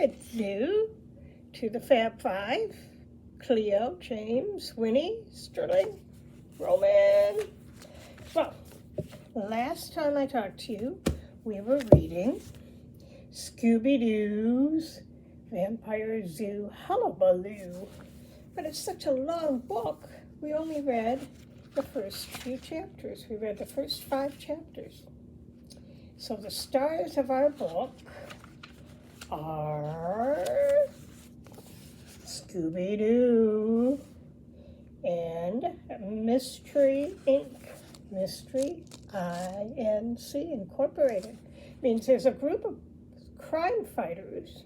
Hello to the Fab Five, Cleo, James, Winnie, Sterling, Roman. Well, last time I talked to you, we were reading Scooby-Doo's Vampire Zoo Hullabaloo. But it's such a long book, we only read the first few chapters. We read the first 5 chapters. So the stars of our book are Scooby-Doo and Mystery Inc. Mystery Inc. Incorporated. Means there's a group of crime fighters,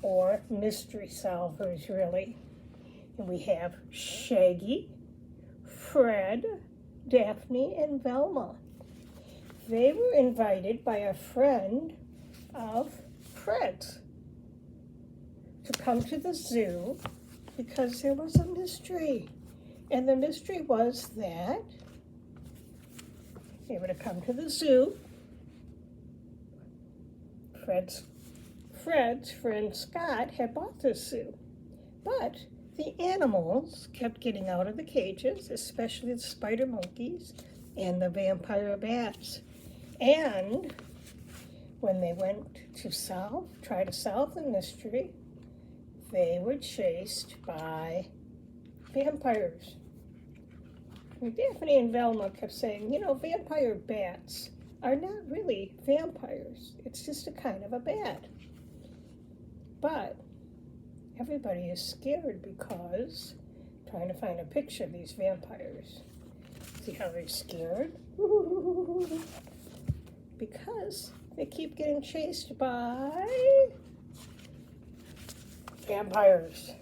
or mystery solvers, really. And we have Shaggy, Fred, Daphne, and Velma. They were invited by a friend of Fred's to come to the zoo because there was a mystery. And the mystery was that they were to come to the zoo. Fred's friend Scott had bought this zoo, but the animals kept getting out of the cages, especially the spider monkeys and the vampire bats. And when they went to try to solve the mystery, they were chased by vampires. And Daphne and Velma kept saying, vampire bats are not really vampires. It's just a kind of a bat. But everybody is scared because trying to find a picture of these vampires. See how they're scared? Because they keep getting chased by vampires.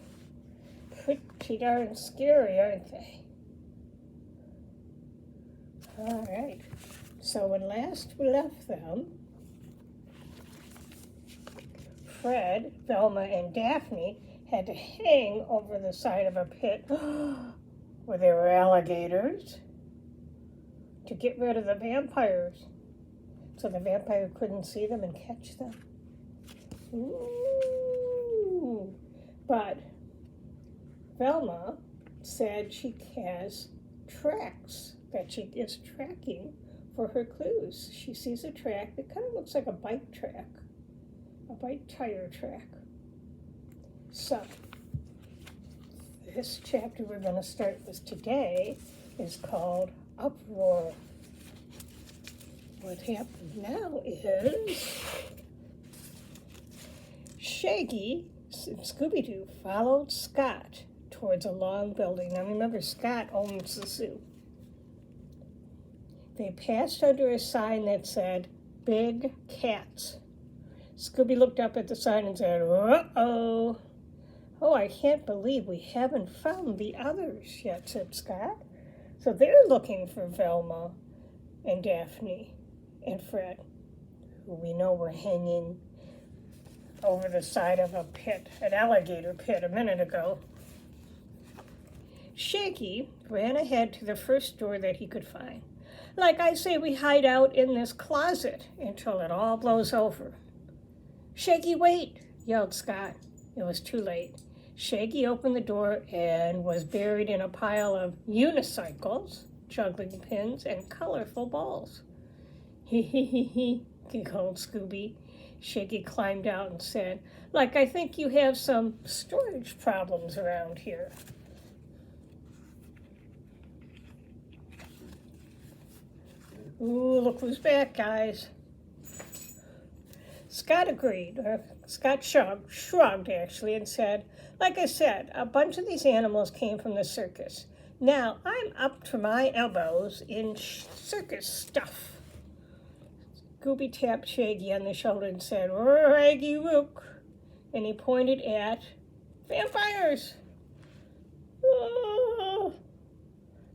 Pretty darn scary, aren't they? All right. So when last we left them, Fred, Velma, and Daphne had to hang over the side of a pit where there were alligators to get rid of the vampires, so the vampire couldn't see them and catch them. Ooh. But Velma said she has tracks that she is tracking for her clues. She sees a track that kind of looks like a bike track, a bike tire track. So this chapter we're going to start with today is called Uproar. What happened now is Shaggy and Scooby-Doo followed Scott towards a long building. Now remember, Scott owns the zoo. They passed under a sign that said, Big Cats. Scooby looked up at the sign and said, uh-oh. Oh, I can't believe we haven't found the others yet, said Scott. So they're looking for Velma and Daphne and Fred, who we know were hanging over the side of a pit, an alligator pit, a minute ago. Shaggy ran ahead to the first door that he could find. Like I say, we hide out in this closet until it all blows over. Shaggy, wait, yelled Scott. It was too late. Shaggy opened the door and was buried in a pile of unicycles, juggling pins, and colorful balls. Hee hee hee hee, giggled Scooby. Shaggy climbed out and said, like, I think you have some storage problems around here. Ooh, look who's back, guys. Scott agreed. Scott shrugged, actually, and said, like I said, a bunch of these animals came from the circus. Now, I'm up to my elbows in circus stuff. Scooby tapped Shaggy on the shoulder and said, Raggy Rook. And he pointed at vampires.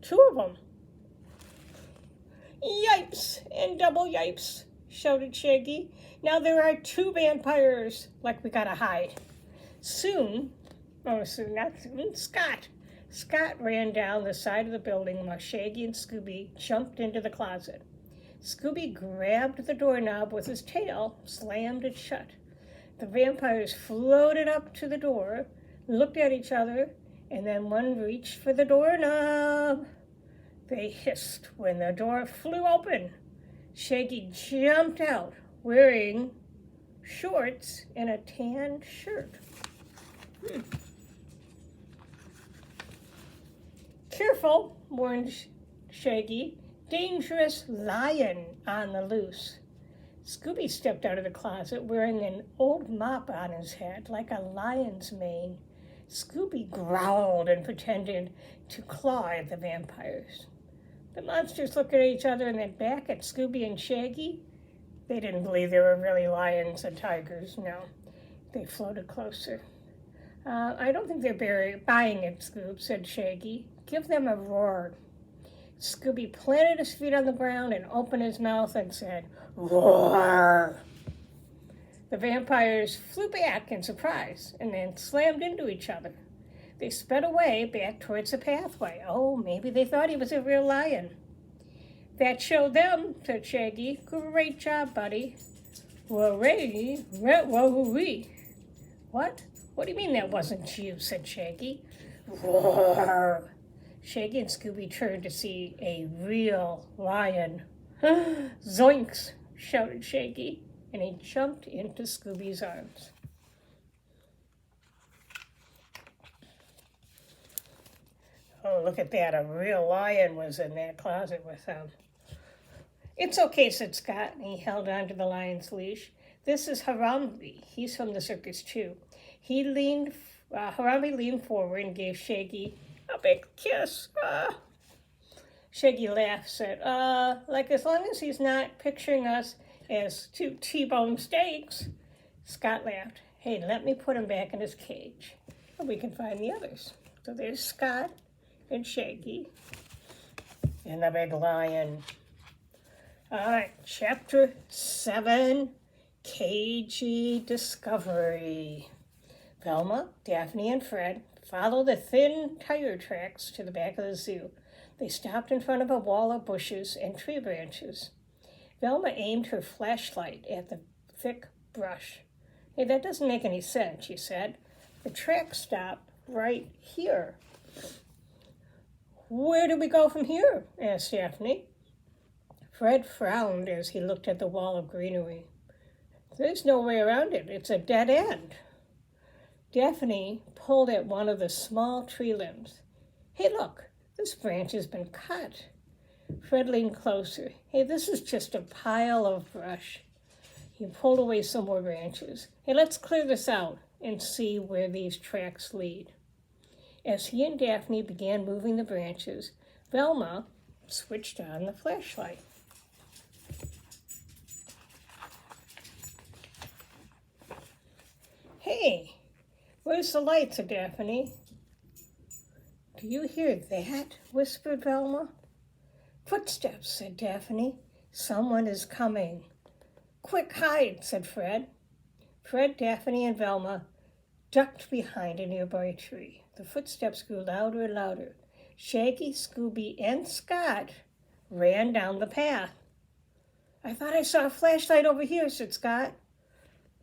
2 of them. Yipes and double yipes, shouted Shaggy. Now there are 2 vampires, like we gotta hide. Scott ran down the side of the building while Shaggy and Scooby jumped into the closet. Scooby grabbed the doorknob with his tail, slammed it shut. The vampires floated up to the door, looked at each other, and then one reached for the doorknob. They hissed when the door flew open. Shaggy jumped out, wearing shorts and a tan shirt. Careful, warned Shaggy. Dangerous lion on the loose. Scooby stepped out of the closet wearing an old mop on his head like a lion's mane. Scooby growled and pretended to claw at the vampires. The monsters looked at each other and then back at Scooby and Shaggy. They didn't believe they were really lions and tigers, no. They floated closer. I don't think they're buying it, Scoob, said Shaggy. Give them a roar. Scooby planted his feet on the ground and opened his mouth and said, roar. The vampires flew back in surprise and then slammed into each other. They sped away back towards the pathway. Oh, maybe they thought he was a real lion. That showed them, said Shaggy. Great job, buddy. Hooray, woo-wee. What? What do you mean that wasn't you, said Shaggy. Roar. Shaggy and Scooby turned to see a real lion. Zoinks, shouted Shaggy, and he jumped into Scooby's arms. Oh, look at that. A real lion was in that closet with them. It's okay, said Scott, and he held on to the lion's leash. This is Harambe. He's from the circus, too. Harambe leaned forward and gave Shaggy a big kiss. Shaggy laughed, said, like as long as he's not picturing us as two T-bone steaks. Scott laughed. Hey, let me put him back in his cage, and we can find the others. So there's Scott and Shaggy and the big lion. All right, Chapter 7, Cagey Discovery. Velma, Daphne, and Fred follow the thin tire tracks to the back of the zoo. They stopped in front of a wall of bushes and tree branches. Velma aimed her flashlight at the thick brush. Hey, that doesn't make any sense, she said. The tracks stop right here. Where do we go from here? Asked Daphne. Fred frowned as he looked at the wall of greenery. There's no way around it. It's a dead end. Daphne pulled at one of the small tree limbs. Hey, look, this branch has been cut. Fred leaned closer. Hey, this is just a pile of brush. He pulled away some more branches. Hey, let's clear this out and see where these tracks lead. As he and Daphne began moving the branches, Velma switched on the flashlight. Hey, where's the light? Said Daphne. Do you hear that? Whispered Velma. Footsteps, said Daphne. Someone is coming. Quick, hide, said Fred. Fred, Daphne, and Velma ducked behind a nearby tree. The footsteps grew louder and louder. Shaggy, Scooby, and Scott ran down the path. I thought I saw a flashlight over here, said Scott,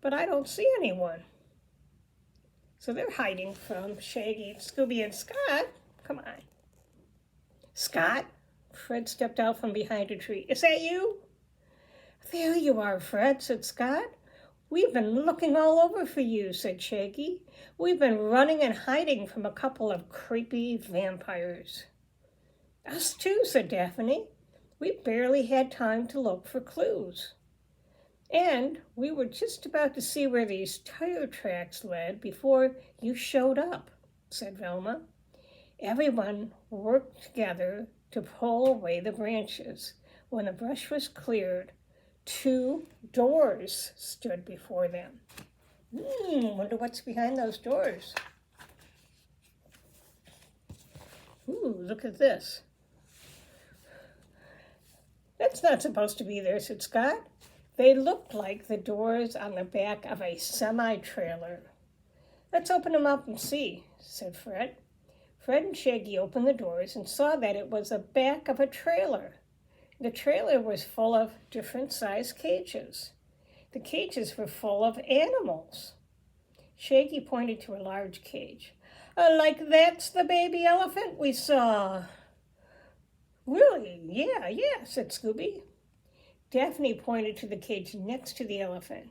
but I don't see anyone. So they're hiding from Shaggy, Scooby, and Scott. Come on. Scott? Fred stepped out from behind a tree. Is that you? There you are, Fred, said Scott. We've been looking all over for you, said Shaggy. We've been running and hiding from a couple of creepy vampires. Us too, said Daphne. We barely had time to look for clues. And we were just about to see where these tire tracks led before you showed up, said Velma. Everyone worked together to pull away the branches. When the brush was cleared, 2 doors stood before them. Wonder what's behind those doors. Ooh, look at this. That's not supposed to be there, said Scott. They looked like the doors on the back of a semi-trailer. Let's open them up and see, said Fred. Fred and Shaggy opened the doors and saw that it was the back of a trailer. The trailer was full of different sized cages. The cages were full of animals. Shaggy pointed to a large cage. Like that's the baby elephant we saw. Really? Yeah, said Scooby. Daphne pointed to the cage next to the elephant,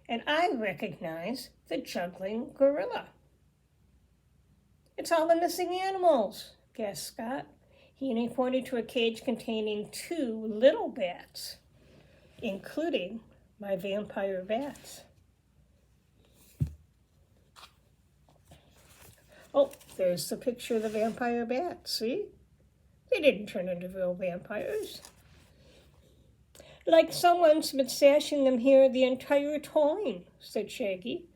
and I recognize the juggling gorilla. It's all the missing animals, guessed Scott. He pointed to a cage containing 2 little bats, including my vampire bats. Oh, there's the picture of the vampire bats, see? They didn't turn into real vampires. Like someone's been stashing them here the entire time, said Shaggy.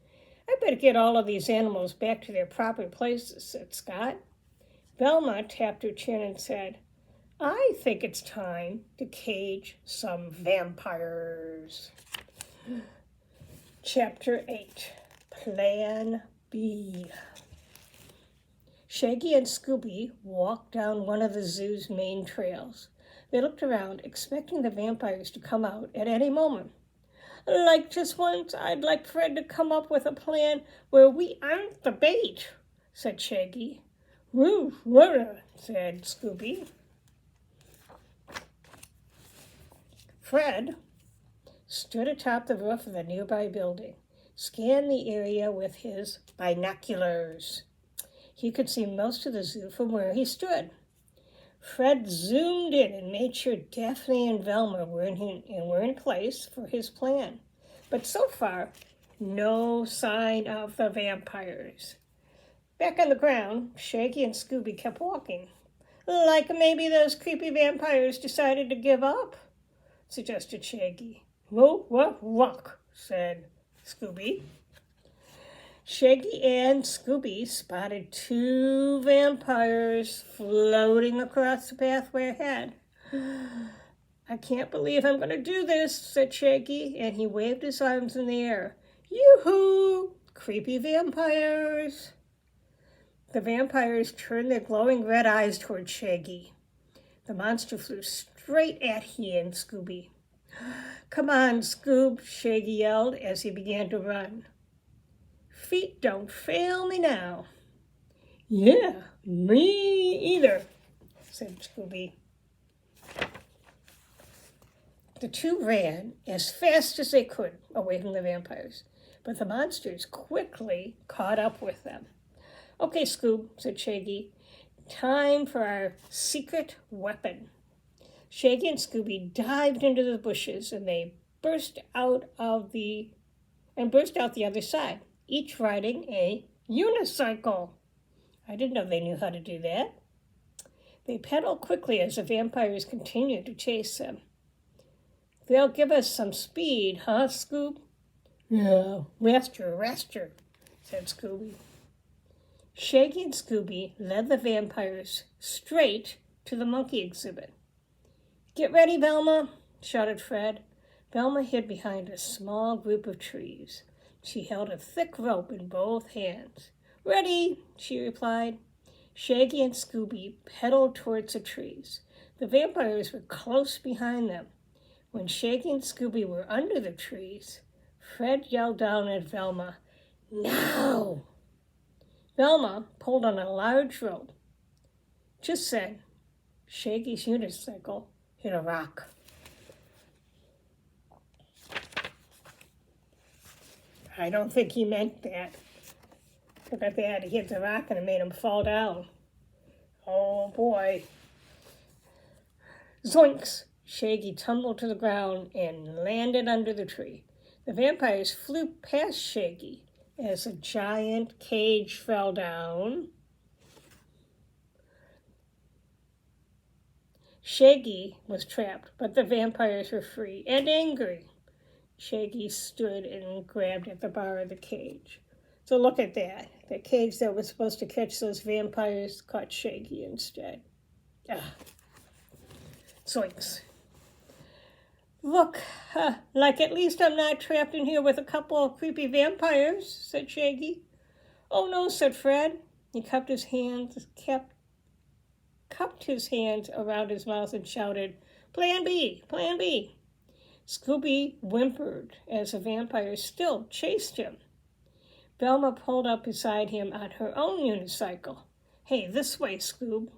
I better get all of these animals back to their proper places, said Scott. Velma tapped her chin and said, I think it's time to cage some vampires. Chapter 8, Plan B. Shaggy and Scooby walked down one of the zoo's main trails. They looked around, expecting the vampires to come out at any moment. Like just once, I'd like Fred to come up with a plan where we aren't the bait, said Shaggy. Woo, said Scooby. Fred stood atop the roof of a nearby building, scanned the area with his binoculars. He could see most of the zoo from where he stood. Fred zoomed in and made sure Daphne and Velma were in place for his plan. But so far, no sign of the vampires. Back on the ground, Shaggy and Scooby kept walking. Like maybe those creepy vampires decided to give up, suggested Shaggy. Walk, said Scooby. Shaggy and Scooby spotted 2 vampires floating across the pathway ahead. I can't believe I'm going to do this, said Shaggy, and he waved his arms in the air. Yoo-hoo! Creepy vampires! The vampires turned their glowing red eyes toward Shaggy. The monster flew straight at he and Scooby. Come on, Scoob, Shaggy yelled as he began to run. Feet don't fail me now. Yeah, me either, said Scooby. The 2 ran as fast as they could away from the vampires, but the monsters quickly caught up with them. Okay, Scoob, said Shaggy, time for our secret weapon. Shaggy and Scooby dived into the bushes and they burst out the other side, each riding a unicycle. I didn't know they knew how to do that. They pedaled quickly as the vampires continued to chase them. They'll give us some speed, huh, Scoob? Yeah, raster, said Scooby. Shaggy and Scooby led the vampires straight to the monkey exhibit. Get ready, Velma, shouted Fred. Velma hid behind a small group of trees. She held a thick rope in both hands. Ready, she replied. Shaggy and Scooby pedaled towards the trees. The vampires were close behind them. When Shaggy and Scooby were under the trees, Fred yelled down at Velma, Now! Velma pulled on a large rope. Just then, Shaggy's unicycle hit a rock. I don't think he meant that. Look at that, he hit the rock and it made him fall down. Oh boy. Zoinks! Shaggy tumbled to the ground and landed under the tree. The vampires flew past Shaggy as a giant cage fell down. Shaggy was trapped, but the vampires were free and angry. Shaggy stood and grabbed at the bar of the cage. So look at that. The cage that was supposed to catch those vampires caught Shaggy instead. Zoinks. Look, like at least I'm not trapped in here with a couple of creepy vampires, said Shaggy. Oh no, said Fred. He cupped his hands around his mouth and shouted, Plan B, Plan B. Scooby whimpered as the vampires still chased him. Velma pulled up beside him on her own unicycle. "Hey, this way, Scoob."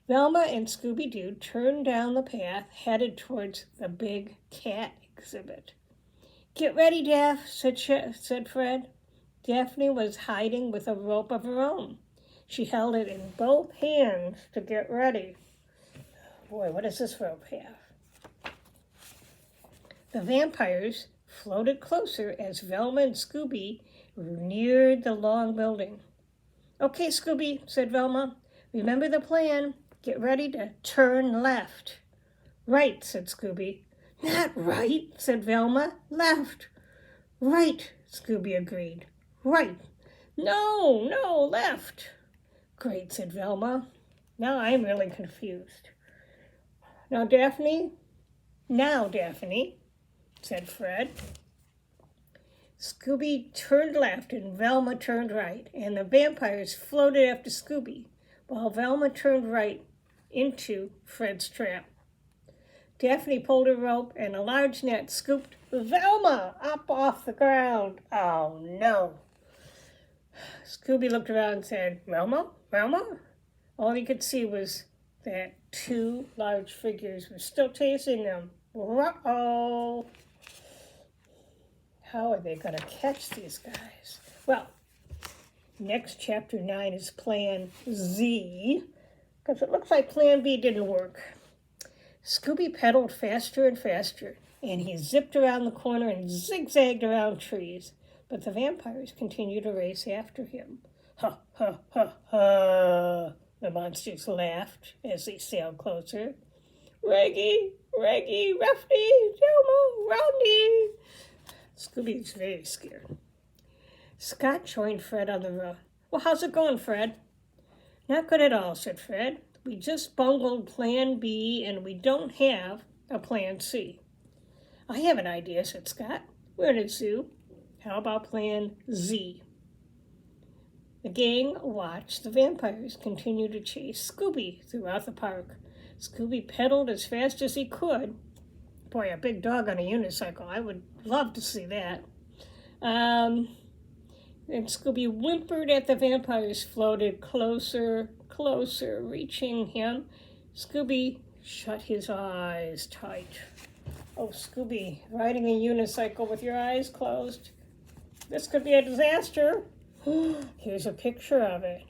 Velma and Scooby-Doo turned down the path, headed towards the big cat exhibit. "Get ready, Daph," said Fred. Daphne was hiding with a rope of her own. She held it in both hands to get ready. Boy, what does this rope have? The vampires floated closer as Velma and Scooby neared the long building. "Okay, Scooby," said Velma. "Remember the plan. Get ready to turn left." "Right," said Scooby. "Not right," said Velma. "Left." "Right," Scooby agreed. "Right." No, left." "Great," said Velma. "Now I'm really confused." Now, Daphne, said Fred. Scooby turned left and Velma turned right, and the vampires floated after Scooby, while Velma turned right into Fred's trap. Daphne pulled a rope, and a large net scooped Velma up off the ground. "Oh, no." Scooby looked around and said, "Velma? Velma?" All he could see was that two large figures were still chasing them. Uh-oh. How are they going to catch these guys? Well, next chapter 9 is Plan Z, because it looks like Plan B didn't work. Scooby pedaled faster and faster, and he zipped around the corner and zigzagged around trees, but the vampires continued to race after him. "Ha, ha, ha, ha," the monsters laughed as they sailed closer. "Reggie, Ruffy, Jelmo, Rodney." Scooby was very scared. Scott joined Fred on the road. "Well, how's it going, Fred?" "Not good at all," said Fred. "We just bungled Plan B, and we don't have a Plan C." "I have an idea," said Scott. "We're in a zoo. How about Plan Z?" The gang watched the vampires continue to chase Scooby throughout the park. Scooby pedaled as fast as he could. Boy, a big dog on a unicycle. I would love to see that. And Scooby whimpered at the vampires, floated closer, reaching him. Scooby shut his eyes tight. Oh, Scooby, riding a unicycle with your eyes closed. This could be a disaster. Here's a picture of it.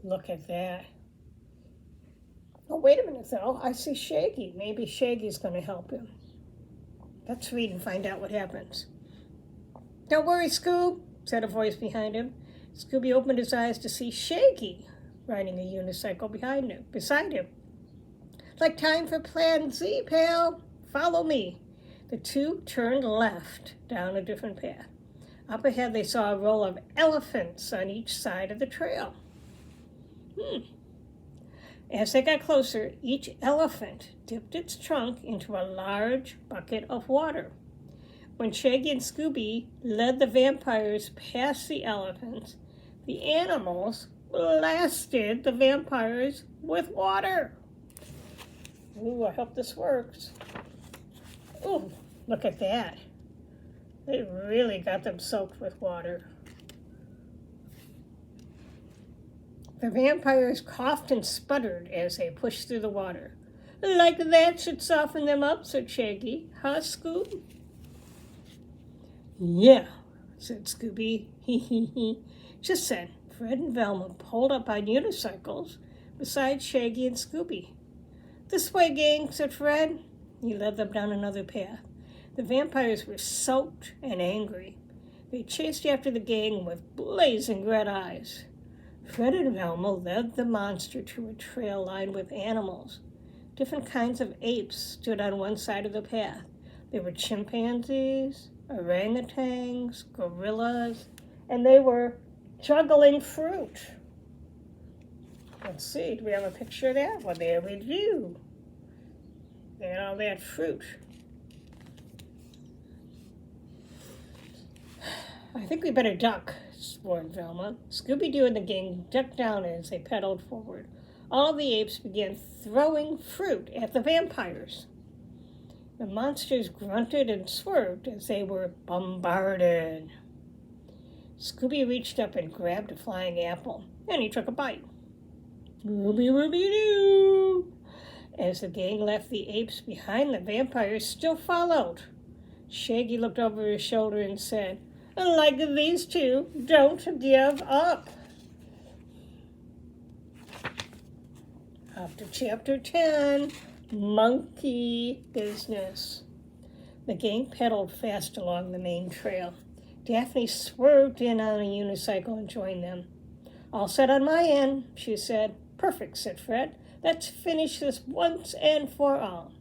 Look at that. Oh, wait a minute, though. I see Shaggy. Maybe Shaggy's going to help him. Let's read and find out what happens. "Don't worry, Scoob," said a voice behind him. Scooby opened his eyes to see Shaggy riding a unicycle beside him. "Like time for Plan Z, pal. Follow me." The two turned left down a different path. Up ahead, they saw a row of elephants on each side of the trail. As they got closer, each elephant dipped its trunk into a large bucket of water. When Shaggy and Scooby led the vampires past the elephants, the animals blasted the vampires with water. Ooh, I hope this works. Ooh, look at that. They really got them soaked with water. The vampires coughed and sputtered as they pushed through the water. "Like that should soften them up," said Shaggy. "Huh, Scoob?" "Yeah," said Scooby. Just then, Fred and Velma pulled up on unicycles beside Shaggy and Scooby. "This way, gang," said Fred. He led them down another path. The vampires were soaked and angry. They chased after the gang with blazing red eyes. Fred and Velma led the monster to a trail lined with animals. Different kinds of apes stood on one side of the path. There were chimpanzees, orangutans, gorillas, and they were juggling fruit. Let's see, do we have a picture of that? Well, there we do. They had all that fruit. "I think we better duck," warned Velma. Scooby-Doo and the gang ducked down as they pedaled forward. All the apes began throwing fruit at the vampires. The monsters grunted and swerved as they were bombarded. Scooby reached up and grabbed a flying apple, and he took a bite. Ruby-doo! As the gang left, the apes behind the vampires still followed. Shaggy looked over his shoulder and said, "Like these two, don't give up." Up to chapter 10, Monkey Business. The gang pedaled fast along the main trail. Daphne swerved in on a unicycle and joined them. "All set on my end," she said. "Perfect," said Fred. "Let's finish this once and for all."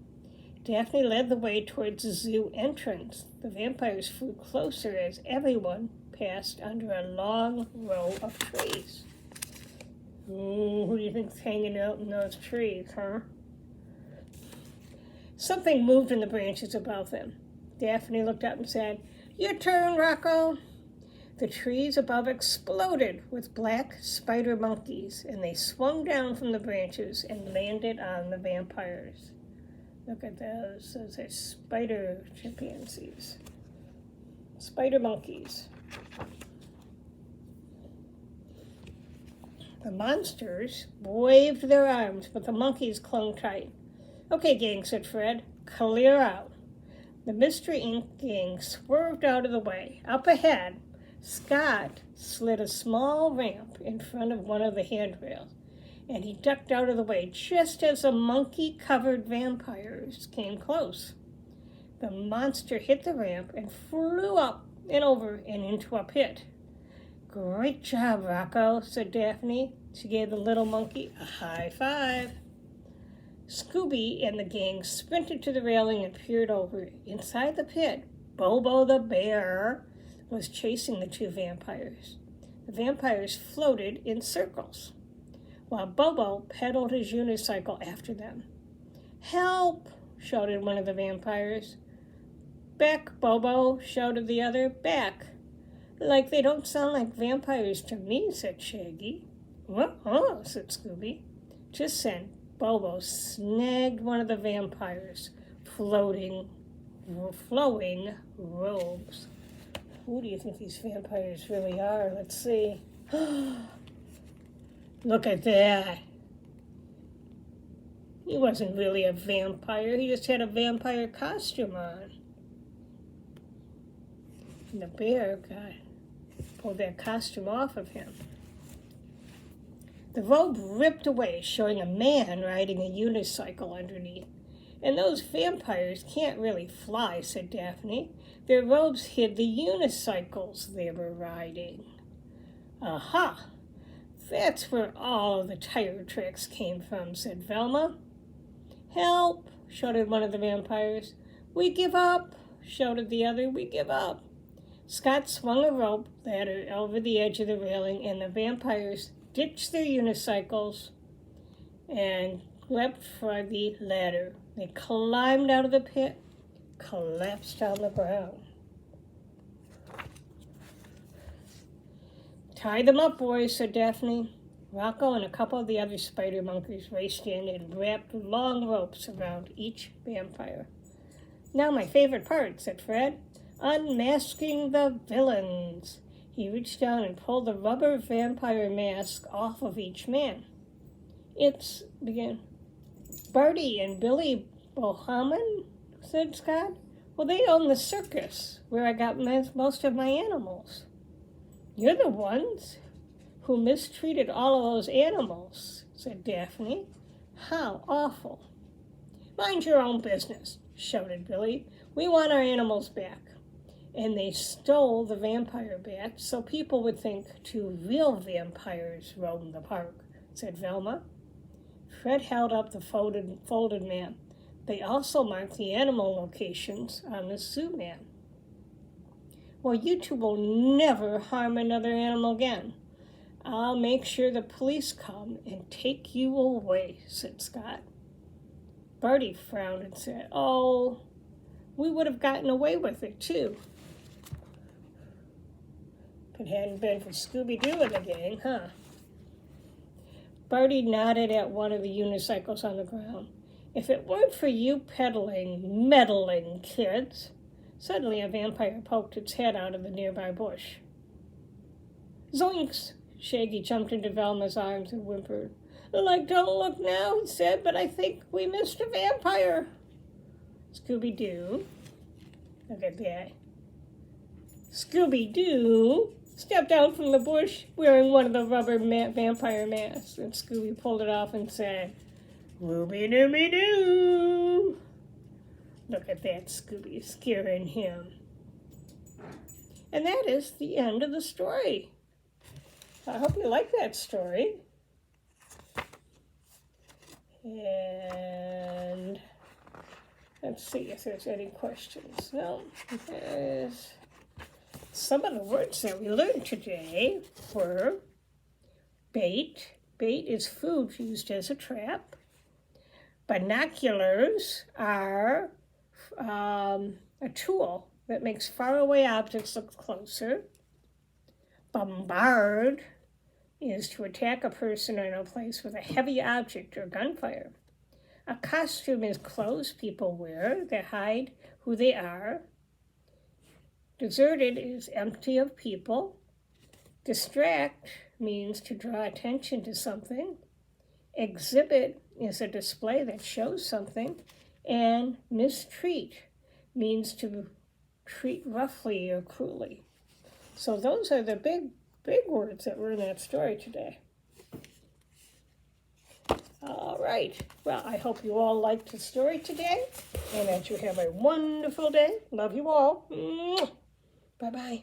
Daphne led the way towards the zoo entrance. The vampires flew closer as everyone passed under a long row of trees. Ooh, who do you think's hanging out in those trees, huh? Something moved in the branches above them. Daphne looked up and said, "Your turn, Rocco." The trees above exploded with black spider monkeys, and they swung down from the branches and landed on the vampires. Look at those. Those are spider chimpanzees. Spider monkeys. The monsters waved their arms, but the monkeys clung tight. "Okay, gang," said Fred. "Clear out." The Mystery Inc. gang swerved out of the way. Up ahead, Scott slid a small ramp in front of one of the handrails, and he ducked out of the way just as the monkey-covered vampires came close. The monster hit the ramp and flew up and over and into a pit. "Great job, Rocco," said Daphne. She gave the little monkey a high five. Scooby and the gang sprinted to the railing and peered over. Inside the pit, Bobo the bear was chasing the two vampires. The vampires floated in circles, while Bobo pedaled his unicycle after them. "Help!" shouted one of the vampires. "Back, Bobo!" shouted the other. "Back!" "Like they don't sound like vampires to me," said Shaggy. "Oh," said Scooby. Just then, Bobo snagged one of the vampires' flowing robes. Who do you think these vampires really are? Let's see. Look at that. He wasn't really a vampire. He just had a vampire costume on. And the bear pulled that costume off of him. The robe ripped away, showing a man riding a unicycle underneath. "And those vampires can't really fly," said Daphne. "Their robes hid the unicycles they were riding." "Aha! That's where all the tire tracks came from," said Velma. "Help!" shouted one of the vampires. "We give up!" shouted the other. "We give up!" Scott swung a rope ladder over the edge of the railing, and the vampires ditched their unicycles and leapt for the ladder. They climbed out of the pit, collapsed on the ground. "Tie them up, boys," said Daphne. Rocco and a couple of the other spider monkeys raced in and wrapped long ropes around each vampire. "Now my favorite part," said Fred. "Unmasking the villains." He reached down and pulled the rubber vampire mask off of each man. "It's," began, "Bertie and Billy Bohaman," said Scott. "Well, they own the circus where I got most of my animals." "You're the ones who mistreated all of those animals," said Daphne. "How awful." "Mind your own business," shouted Billy. "We want our animals back." And they stole the vampire bats so people would think 2 real vampires roamed the park, said Velma. Fred held up the folded map. They also marked the animal locations on the zoo map. "Well, you two will never harm another animal again. I'll make sure the police come and take you away," said Scott. Bertie frowned and said, "Oh, we would have gotten away with it, too. If it hadn't been for Scooby-Doo and the gang, huh?" Bertie nodded at one of the unicycles on the ground. If it weren't for you peddling, meddling kids. Suddenly a vampire poked its head out of the nearby bush. Zoinks! Shaggy jumped into Velma's arms and whimpered. Like, don't look now, he said, but I think we missed a vampire. Scooby-Doo. Look at that. Scooby-Doo stepped out from the bush wearing one of the rubber vampire masks, and Scooby pulled it off and said, Whooby-dooby-doo. Look at that Scooby scaring him. And that is the end of the story. I hope you like that story. And let's see if there's any questions. No, there's some of the words that we learned today were bait. Bait is food used as a trap. Binoculars are a tool that makes faraway objects look closer. Bombard is to attack a person or a place with a heavy object or gunfire. A costume is clothes people wear that hide who they are. Deserted is empty of people. Distract means to draw attention to something. Exhibit is a display that shows something. And mistreat means to treat roughly or cruelly. So those are the big words that were in that story today. All right. Well, I hope you all liked the story today and that you have a wonderful day. Love you all. Bye-bye.